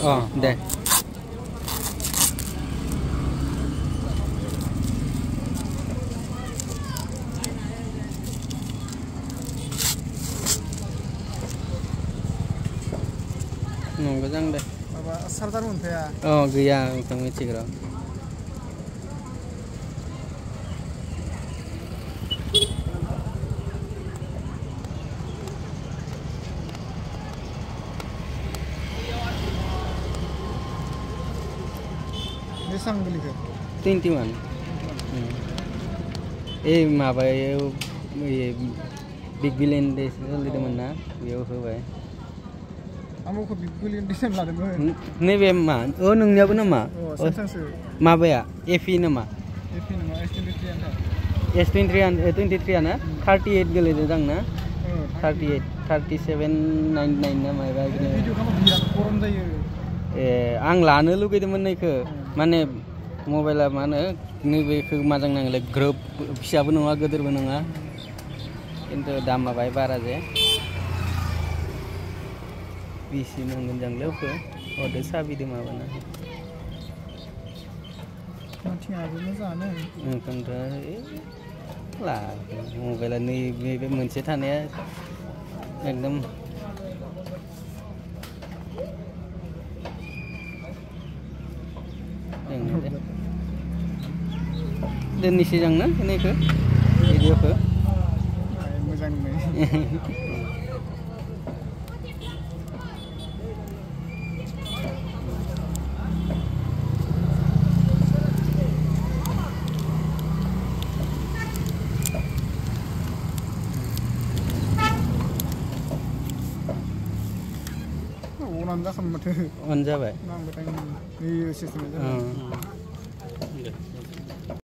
दे मोजां दे माबा चार्जार मोनफाया गैया ओंखाम मिथिग्रा बेसेबां गोलैखो 21 माबायाव बिग बिलियन डेज सोलिदोंमोन ना बेयाव होबाय आंबो बिग बिलियन डेज लादोंमोन नैबे मा नोंनियाबो नामा माबाया एफि नामा एफि नङा S23 आनो 38 गोलैदों दां ना 38 3799 ना माबा भिडिअ खालामनो बिराद गरम जायो आं लानो लुगैदोंमोन नैखो माने मबाइला मा होनो नैबेखौ मोजां नाङोलाय ग्रोब फिसाबो नङा गिदिरबो नङा खिन्थु दामा बाय बारा जे बिसि नांगोन जांलोखो अदो साबिदो माबाना माथिङाबो मोजाङानो ओंखायनोथ' ला मबाइला नैबे मोनसे थानाया एकदम दोननोसै जों ना बेखौ भिडिअखौ मोजां अन जाखांबाय माथो अन जाबाय नांबाय टाइम सिस्टेम